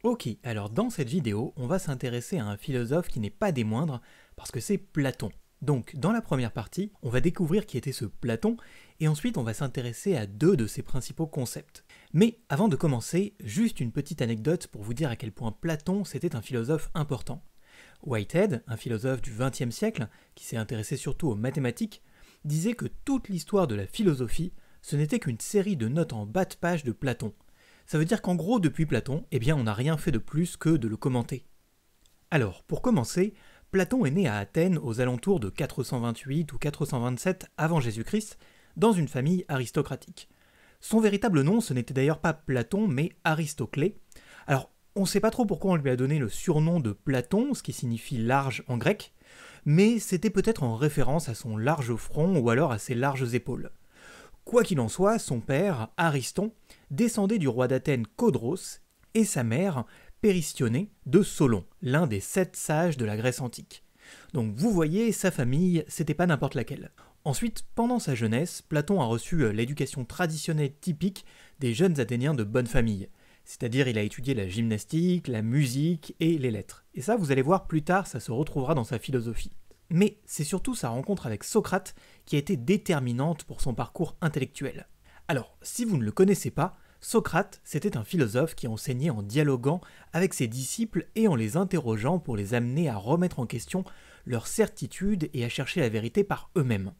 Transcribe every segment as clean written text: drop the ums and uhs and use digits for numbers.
Ok, alors dans cette vidéo, on va s'intéresser à un philosophe qui n'est pas des moindres, parce que c'est Platon. Donc, dans la première partie, on va découvrir qui était ce Platon, et ensuite on va s'intéresser à deux de ses principaux concepts. Mais avant de commencer, juste une petite anecdote pour vous dire à quel point Platon c'était un philosophe important. Whitehead, un philosophe du XXe siècle, qui s'est intéressé surtout aux mathématiques, disait que toute l'histoire de la philosophie, ce n'était qu'une série de notes en bas de page de Platon. Ça veut dire qu'en gros, depuis Platon, eh bien, on n'a rien fait de plus que de le commenter. Alors, pour commencer, Platon est né à Athènes aux alentours de 428 ou 427 avant Jésus-Christ, dans une famille aristocratique. Son véritable nom, ce n'était d'ailleurs pas Platon, mais Aristoclès. Alors, on ne sait pas trop pourquoi on lui a donné le surnom de Platon, ce qui signifie large en grec, mais c'était peut-être en référence à son large front ou alors à ses larges épaules. Quoi qu'il en soit, son père, Ariston, descendait du roi d'Athènes Codros et sa mère, Péristionée, de Solon, l'un des 7 sages de la Grèce antique. Donc vous voyez, sa famille, c'était pas n'importe laquelle. Ensuite, pendant sa jeunesse, Platon a reçu l'éducation traditionnelle typique des jeunes Athéniens de bonne famille. C'est-à-dire il a étudié la gymnastique, la musique et les lettres. Et ça, vous allez voir plus tard, ça se retrouvera dans sa philosophie. Mais c'est surtout sa rencontre avec Socrate qui a été déterminante pour son parcours intellectuel. Alors, si vous ne le connaissez pas, Socrate, c'était un philosophe qui enseignait en dialoguant avec ses disciples et en les interrogeant pour les amener à remettre en question leurs certitudes et à chercher la vérité par eux-mêmes.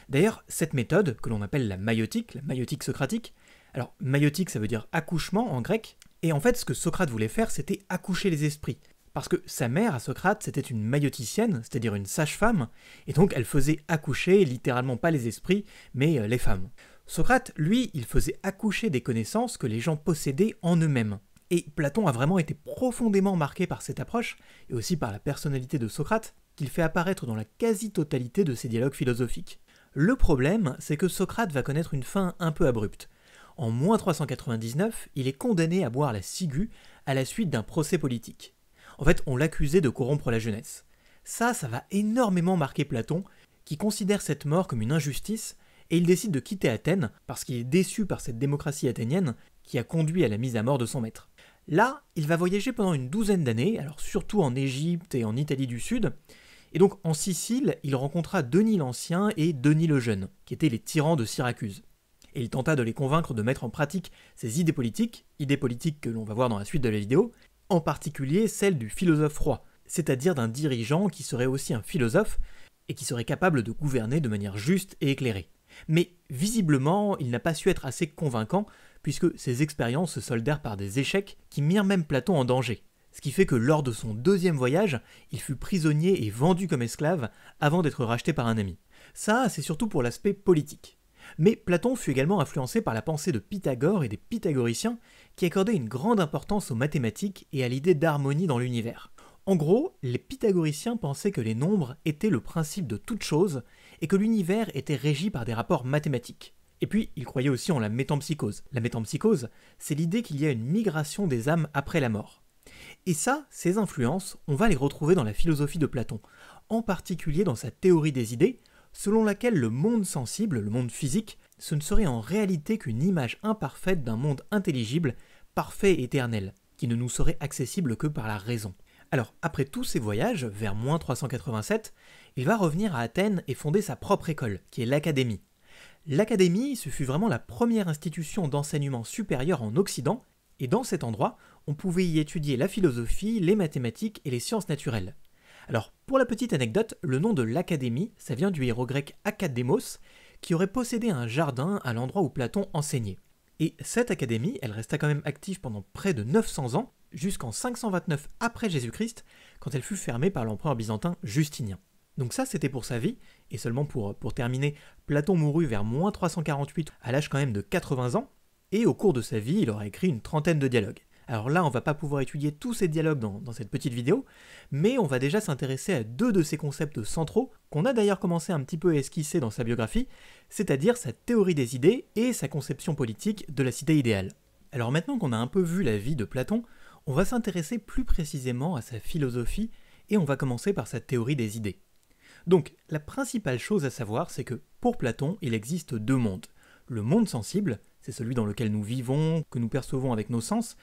D'ailleurs, cette méthode, que l'on appelle la maïotique socratique, alors maïotique ça veut dire accouchement en grec, et en fait ce que Socrate voulait faire c'était accoucher les esprits. Parce que sa mère, à Socrate, c'était une maïoticienne, c'est-à-dire une sage-femme, et donc elle faisait accoucher littéralement pas les esprits, mais les femmes. Socrate, lui, il faisait accoucher des connaissances que les gens possédaient en eux-mêmes. Et Platon a vraiment été profondément marqué par cette approche, et aussi par la personnalité de Socrate, qu'il fait apparaître dans la quasi-totalité de ses dialogues philosophiques. Le problème, c'est que Socrate va connaître une fin un peu abrupte. En moins 399, il est condamné à boire la ciguë à la suite d'un procès politique. En fait, on l'accusait de corrompre la jeunesse. Ça va énormément marquer Platon, qui considère cette mort comme une injustice, et il décide de quitter Athènes parce qu'il est déçu par cette démocratie athénienne qui a conduit à la mise à mort de son maître. Là, il va voyager pendant une douzaine d'années, alors surtout en Égypte et en Italie du Sud, et donc en Sicile, il rencontra Denis l'Ancien et Denis le Jeune, qui étaient les tyrans de Syracuse. Et il tenta de les convaincre de mettre en pratique ses idées politiques que l'on va voir dans la suite de la vidéo, en particulier celle du philosophe roi, c'est-à-dire d'un dirigeant qui serait aussi un philosophe et qui serait capable de gouverner de manière juste et éclairée. Mais visiblement, il n'a pas su être assez convaincant puisque ses expériences se soldèrent par des échecs qui mirent même Platon en danger. Ce qui fait que lors de son deuxième voyage, il fut prisonnier et vendu comme esclave avant d'être racheté par un ami. Ça, c'est surtout pour l'aspect politique. Mais Platon fut également influencé par la pensée de Pythagore et des pythagoriciens qui accordaient une grande importance aux mathématiques et à l'idée d'harmonie dans l'univers. En gros, les pythagoriciens pensaient que les nombres étaient le principe de toute chose et que l'univers était régi par des rapports mathématiques. Et puis, ils croyaient aussi en la métempsychose. La métempsychose, c'est l'idée qu'il y a une migration des âmes après la mort. Et ça, ces influences, on va les retrouver dans la philosophie de Platon, en particulier dans sa théorie des idées, selon laquelle le monde sensible, le monde physique, ce ne serait en réalité qu'une image imparfaite d'un monde intelligible, parfait et éternel, qui ne nous serait accessible que par la raison. Alors, après tous ces voyages, vers moins 387, il va revenir à Athènes et fonder sa propre école, qui est l'Académie. L'Académie, ce fut vraiment la première institution d'enseignement supérieur en Occident, et dans cet endroit, on pouvait y étudier la philosophie, les mathématiques et les sciences naturelles. Alors, pour la petite anecdote, le nom de l'Académie, ça vient du héros grec Akadémos, qui aurait possédé un jardin à l'endroit où Platon enseignait. Et cette académie, elle resta quand même active pendant près de 900 ans, jusqu'en 529 après Jésus-Christ, quand elle fut fermée par l'empereur byzantin Justinien. Donc ça, c'était pour sa vie, et seulement pour terminer, Platon mourut vers moins 348 à l'âge quand même de 80 ans, et au cours de sa vie, il aura écrit une trentaine de dialogues. Alors là, on va pas pouvoir étudier tous ces dialogues dans cette petite vidéo, mais on va déjà s'intéresser à deux de ces concepts centraux, qu'on a d'ailleurs commencé un petit peu à esquisser dans sa biographie, c'est-à-dire sa théorie des idées et sa conception politique de la cité idéale. Alors maintenant qu'on a un peu vu la vie de Platon, on va s'intéresser plus précisément à sa philosophie, et on va commencer par sa théorie des idées. Donc, la principale chose à savoir, c'est que, pour Platon, il existe deux mondes. Le monde sensible, c'est celui dans lequel nous vivons, que nous percevons avec nos sens,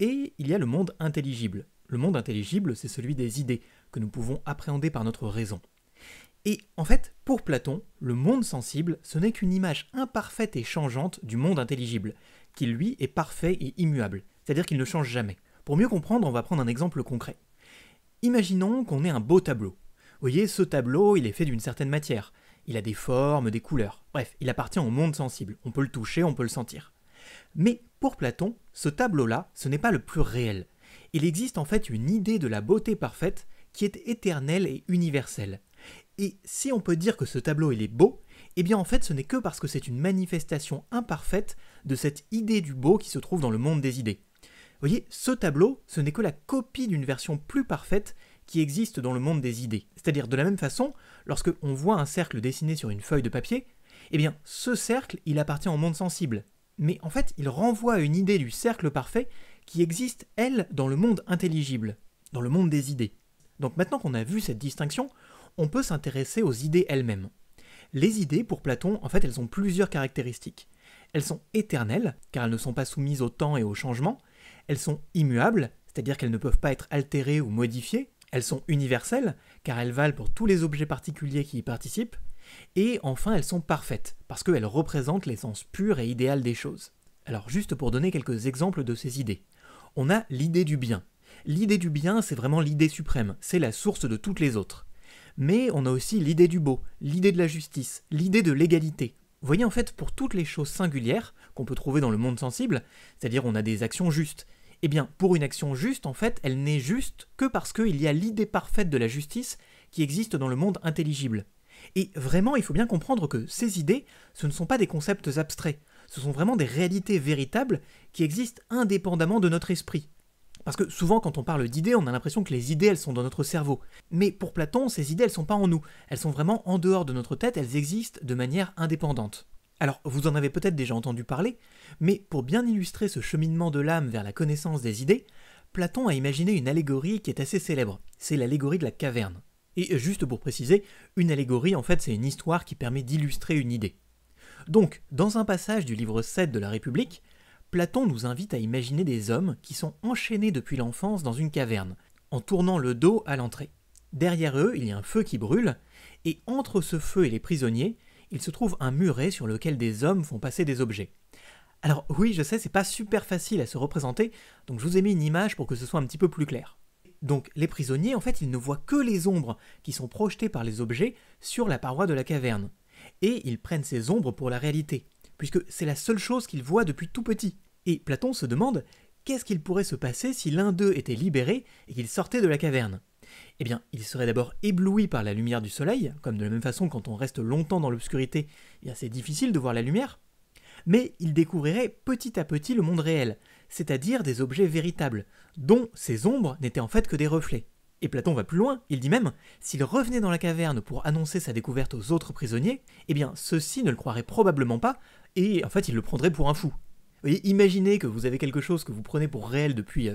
et il y a le monde intelligible. Le monde intelligible, c'est celui des idées, que nous pouvons appréhender par notre raison. Et en fait, pour Platon, le monde sensible, ce n'est qu'une image imparfaite et changeante du monde intelligible, qui lui est parfait et immuable, c'est-à-dire qu'il ne change jamais. Pour mieux comprendre, on va prendre un exemple concret. Imaginons qu'on ait un beau tableau. Vous voyez, ce tableau, il est fait d'une certaine matière. Il a des formes, des couleurs. Bref, il appartient au monde sensible. On peut le toucher, on peut le sentir. Mais pour Platon, ce tableau-là, ce n'est pas le plus réel. Il existe en fait une idée de la beauté parfaite qui est éternelle et universelle. Et si on peut dire que ce tableau il est beau, eh bien en fait ce n'est que parce que c'est une manifestation imparfaite de cette idée du beau qui se trouve dans le monde des idées. Vous voyez, ce tableau, ce n'est que la copie d'une version plus parfaite qui existe dans le monde des idées. C'est-à-dire de la même façon, lorsque on voit un cercle dessiné sur une feuille de papier, eh bien ce cercle il appartient au monde sensible. Mais en fait il renvoie à une idée du cercle parfait qui existe, elle, dans le monde intelligible, dans le monde des idées. Donc maintenant qu'on a vu cette distinction, on peut s'intéresser aux idées elles-mêmes. Les idées, pour Platon, en fait, elles ont plusieurs caractéristiques. Elles sont éternelles, car elles ne sont pas soumises au temps et au changement. Elles sont immuables, c'est-à-dire qu'elles ne peuvent pas être altérées ou modifiées. Elles sont universelles, car elles valent pour tous les objets particuliers qui y participent. Et enfin, elles sont parfaites, parce qu'elles représentent l'essence pure et idéale des choses. Alors, juste pour donner quelques exemples de ces idées. On a l'idée du bien. L'idée du bien, c'est vraiment l'idée suprême, c'est la source de toutes les autres. Mais on a aussi l'idée du beau, l'idée de la justice, l'idée de l'égalité. Vous voyez, en fait, pour toutes les choses singulières qu'on peut trouver dans le monde sensible, c'est-à-dire on a des actions justes, eh bien, pour une action juste, en fait, elle n'est juste que parce qu'il y a l'idée parfaite de la justice qui existe dans le monde intelligible. Et vraiment, il faut bien comprendre que ces idées, ce ne sont pas des concepts abstraits, ce sont vraiment des réalités véritables qui existent indépendamment de notre esprit. Parce que souvent, quand on parle d'idées, on a l'impression que les idées, elles sont dans notre cerveau. Mais pour Platon, ces idées, elles sont pas en nous. Elles sont vraiment en dehors de notre tête, elles existent de manière indépendante. Alors, vous en avez peut-être déjà entendu parler, mais pour bien illustrer ce cheminement de l'âme vers la connaissance des idées, Platon a imaginé une allégorie qui est assez célèbre. C'est l'allégorie de la caverne. Et juste pour préciser, une allégorie, en fait, c'est une histoire qui permet d'illustrer une idée. Donc, dans un passage du livre 7 de la République, Platon nous invite à imaginer des hommes qui sont enchaînés depuis l'enfance dans une caverne, en tournant le dos à l'entrée. Derrière eux, il y a un feu qui brûle, et entre ce feu et les prisonniers, il se trouve un muret sur lequel des hommes font passer des objets. Alors oui, je sais, c'est pas super facile à se représenter, donc je vous ai mis une image pour que ce soit un petit peu plus clair. Donc les prisonniers, en fait, ils ne voient que les ombres qui sont projetées par les objets sur la paroi de la caverne. Et ils prennent ces ombres pour la réalité, puisque c'est la seule chose qu'ils voient depuis tout petit. Et Platon se demande qu'est-ce qu'il pourrait se passer si l'un d'eux était libéré et qu'il sortait de la caverne. Eh bien, il serait d'abord ébloui par la lumière du soleil, comme de la même façon quand on reste longtemps dans l'obscurité, c'est difficile de voir la lumière, mais il découvrirait petit à petit le monde réel, c'est-à-dire des objets véritables, dont ces ombres n'étaient en fait que des reflets. Et Platon va plus loin, il dit même, s'il revenait dans la caverne pour annoncer sa découverte aux autres prisonniers, eh bien ceux-ci ne le croiraient probablement pas, et en fait ils le prendraient pour un fou. Vous voyez, imaginez que vous avez quelque chose que vous prenez pour réel depuis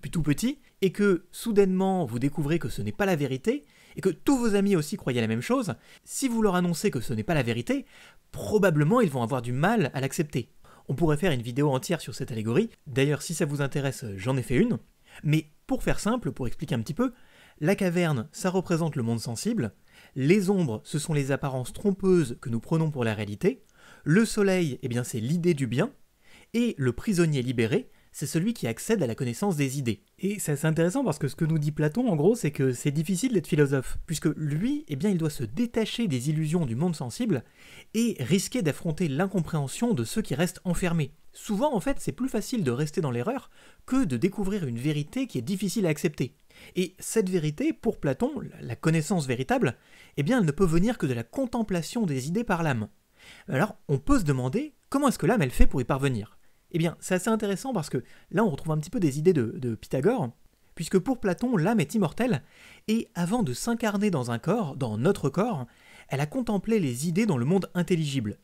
tout petit, et que soudainement vous découvrez que ce n'est pas la vérité, et que tous vos amis aussi croyaient la même chose. Si vous leur annoncez que ce n'est pas la vérité, probablement ils vont avoir du mal à l'accepter. On pourrait faire une vidéo entière sur cette allégorie, d'ailleurs si ça vous intéresse, j'en ai fait une. Mais pour faire simple, pour expliquer un petit peu, la caverne, ça représente le monde sensible, les ombres, ce sont les apparences trompeuses que nous prenons pour la réalité, le soleil, eh bien c'est l'idée du bien, et le prisonnier libéré, c'est celui qui accède à la connaissance des idées. Et c'est assez intéressant parce que ce que nous dit Platon, en gros, c'est que c'est difficile d'être philosophe, puisque lui, eh bien, il doit se détacher des illusions du monde sensible et risquer d'affronter l'incompréhension de ceux qui restent enfermés. Souvent, en fait, c'est plus facile de rester dans l'erreur que de découvrir une vérité qui est difficile à accepter. Et cette vérité, pour Platon, la connaissance véritable, eh bien, elle ne peut venir que de la contemplation des idées par l'âme. Alors, on peut se demander comment est-ce que l'âme, elle fait pour y parvenir ? Eh bien, c'est assez intéressant parce que là, on retrouve un petit peu des idées de Pythagore, puisque pour Platon, l'âme est immortelle, et avant de s'incarner dans un corps, dans notre corps, elle a contemplé les idées dans le monde intelligible.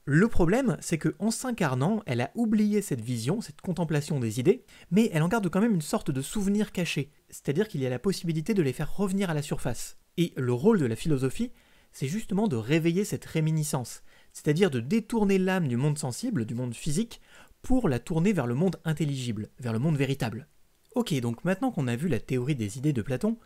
Le problème, c'est qu'en s'incarnant, elle a oublié cette vision, cette contemplation des idées, mais elle en garde quand même une sorte de souvenir caché, c'est-à-dire qu'il y a la possibilité de les faire revenir à la surface. Et le rôle de la philosophie, c'est justement de réveiller cette réminiscence, c'est-à-dire de détourner l'âme du monde sensible, du monde physique, pour la tourner vers le monde intelligible, vers le monde véritable. Ok, donc maintenant qu'on a vu la théorie des idées de Platon,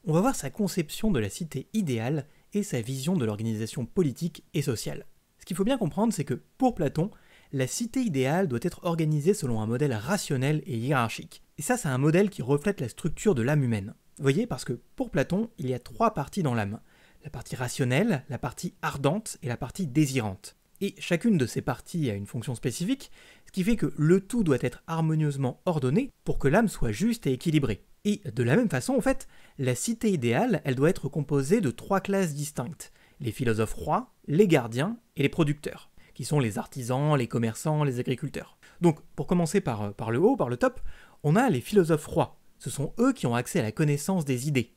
on va voir sa conception de la cité idéale et sa vision de l'organisation politique et sociale. Ce qu'il faut bien comprendre, c'est que pour Platon, la cité idéale doit être organisée selon un modèle rationnel et hiérarchique. Et ça, c'est un modèle qui reflète la structure de l'âme humaine. Vous voyez, parce que pour Platon, il y a 3 parties dans l'âme. La partie rationnelle, la partie ardente et la partie désirante. Et chacune de ces parties a une fonction spécifique, ce qui fait que le tout doit être harmonieusement ordonné pour que l'âme soit juste et équilibrée. Et de la même façon, en fait, la cité idéale, elle doit être composée de 3 classes distinctes. Les philosophes rois, les gardiens et les producteurs, qui sont les artisans, les commerçants, les agriculteurs. Donc, pour commencer par le haut, par le top, on a les philosophes rois. Ce sont eux qui ont accès à la connaissance des idées.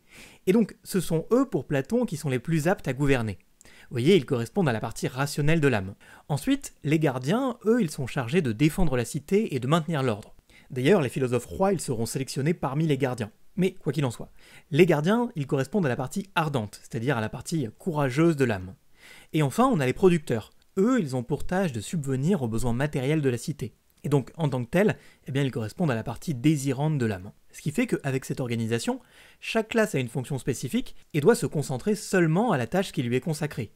Et donc, ce sont eux, pour Platon, qui sont les plus aptes à gouverner. Vous voyez, ils correspondent à la partie rationnelle de l'âme. Ensuite, les gardiens, eux, ils sont chargés de défendre la cité et de maintenir l'ordre. D'ailleurs, les philosophes rois, ils seront sélectionnés parmi les gardiens. Mais, quoi qu'il en soit, les gardiens, ils correspondent à la partie ardente, c'est-à-dire à la partie courageuse de l'âme. Et enfin, on a les producteurs. Eux, ils ont pour tâche de subvenir aux besoins matériels de la cité. Et donc, en tant que tels, eh bien, ils correspondent à la partie désirante de l'âme. Ce qui fait qu'avec cette organisation, chaque classe a une fonction spécifique et doit se concentrer seulement à la tâche qui lui est consacrée.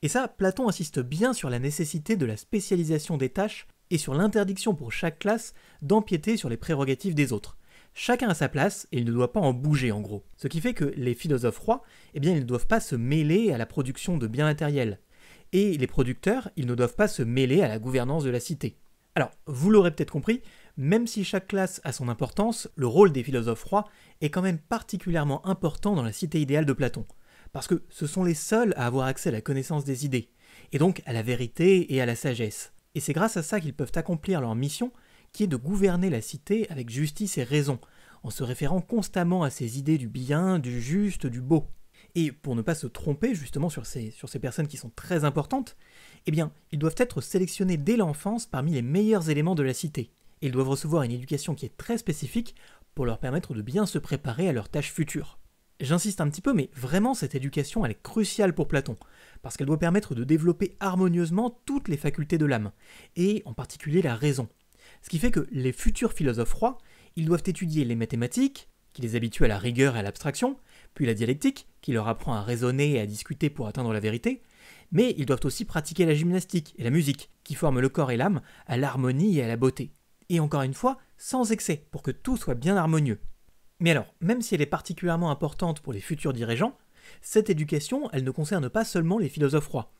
Et ça, Platon insiste bien sur la nécessité de la spécialisation des tâches et sur l'interdiction pour chaque classe d'empiéter sur les prérogatives des autres. Chacun a sa place et il ne doit pas en bouger en gros. Ce qui fait que les philosophes rois, eh bien, ils ne doivent pas se mêler à la production de biens matériels. Et les producteurs, ils ne doivent pas se mêler à la gouvernance de la cité. Alors, vous l'aurez peut-être compris, même si chaque classe a son importance, le rôle des philosophes rois est quand même particulièrement important dans la cité idéale de Platon. Parce que ce sont les seuls à avoir accès à la connaissance des idées, et donc à la vérité et à la sagesse. Et c'est grâce à ça qu'ils peuvent accomplir leur mission, qui est de gouverner la cité avec justice et raison, en se référant constamment à ces idées du bien, du juste, du beau. Et pour ne pas se tromper justement sur ces personnes qui sont très importantes, eh bien, ils doivent être sélectionnés dès l'enfance parmi les meilleurs éléments de la cité. Et ils doivent recevoir une éducation qui est très spécifique pour leur permettre de bien se préparer à leurs tâches futures. J'insiste un petit peu, mais vraiment cette éducation elle est cruciale pour Platon, parce qu'elle doit permettre de développer harmonieusement toutes les facultés de l'âme, et en particulier la raison. Ce qui fait que les futurs philosophes rois, ils doivent étudier les mathématiques, qui les habituent à la rigueur et à l'abstraction, puis la dialectique, qui leur apprend à raisonner et à discuter pour atteindre la vérité, mais ils doivent aussi pratiquer la gymnastique et la musique, qui forment le corps et l'âme à l'harmonie et à la beauté. Et encore une fois, sans excès, pour que tout soit bien harmonieux. Mais alors, même si elle est particulièrement importante pour les futurs dirigeants, cette éducation, elle ne concerne pas seulement les philosophes rois.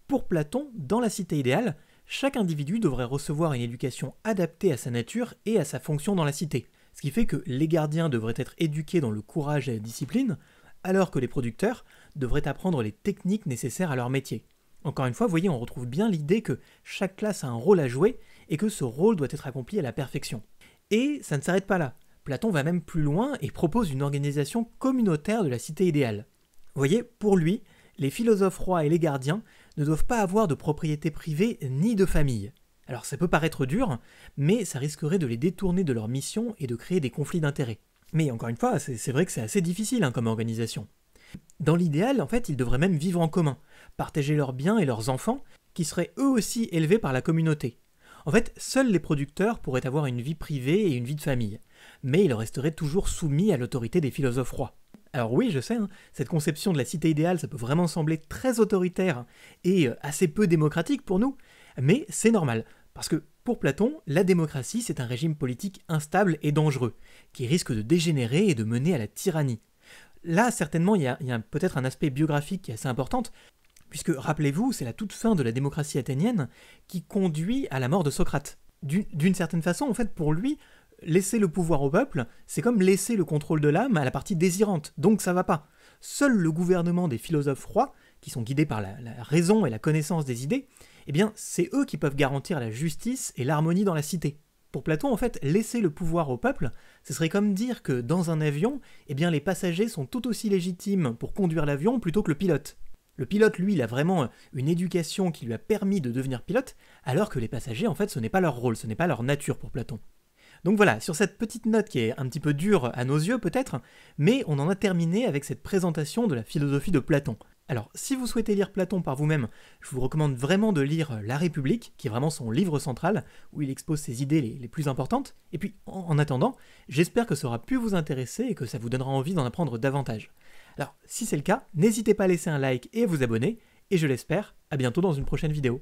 Pour Platon, dans la cité idéale, chaque individu devrait recevoir une éducation adaptée à sa nature et à sa fonction dans la cité. Ce qui fait que les gardiens devraient être éduqués dans le courage et la discipline, alors que les producteurs devraient apprendre les techniques nécessaires à leur métier. Encore une fois, vous voyez, on retrouve bien l'idée que chaque classe a un rôle à jouer et que ce rôle doit être accompli à la perfection. Et ça ne s'arrête pas là. Platon va même plus loin et propose une organisation communautaire de la cité idéale. Vous voyez, pour lui, les philosophes rois et les gardiens ne doivent pas avoir de propriété privée ni de famille. Alors ça peut paraître dur, mais ça risquerait de les détourner de leur mission et de créer des conflits d'intérêts. Mais encore une fois, c'est vrai que c'est assez difficile comme organisation. Dans l'idéal, en fait, ils devraient même vivre en commun, partager leurs biens et leurs enfants, qui seraient eux aussi élevés par la communauté. En fait, seuls les producteurs pourraient avoir une vie privée et une vie de famille, mais ils resteraient toujours soumis à l'autorité des philosophes rois. Alors oui, je sais, cette conception de la cité idéale, ça peut vraiment sembler très autoritaire et assez peu démocratique pour nous, mais c'est normal, parce que pour Platon, la démocratie c'est un régime politique instable et dangereux, qui risque de dégénérer et de mener à la tyrannie. Là, certainement, il y a peut-être un aspect biographique qui est assez important, puisque, rappelez-vous, c'est la toute fin de la démocratie athénienne qui conduit à la mort de Socrate. D'une certaine façon, en fait, pour lui, laisser le pouvoir au peuple, c'est comme laisser le contrôle de l'âme à la partie désirante, donc ça va pas. Seul le gouvernement des philosophes rois, qui sont guidés par la raison et la connaissance des idées, eh bien, c'est eux qui peuvent garantir la justice et l'harmonie dans la cité. Pour Platon, en fait, laisser le pouvoir au peuple, ce serait comme dire que dans un avion, eh bien, les passagers sont tout aussi légitimes pour conduire l'avion plutôt que le pilote. Le pilote, lui, il a vraiment une éducation qui lui a permis de devenir pilote, alors que les passagers, en fait, ce n'est pas leur rôle, ce n'est pas leur nature pour Platon. Donc voilà, sur cette petite note qui est un petit peu dure à nos yeux peut-être, mais on en a terminé avec cette présentation de la philosophie de Platon. Alors, si vous souhaitez lire Platon par vous-même, je vous recommande vraiment de lire La République, qui est vraiment son livre central, où il expose ses idées les plus importantes. Et puis, en attendant, j'espère que ça aura pu vous intéresser et que ça vous donnera envie d'en apprendre davantage. Alors, si c'est le cas, n'hésitez pas à laisser un like et à vous abonner, et je l'espère, à bientôt dans une prochaine vidéo.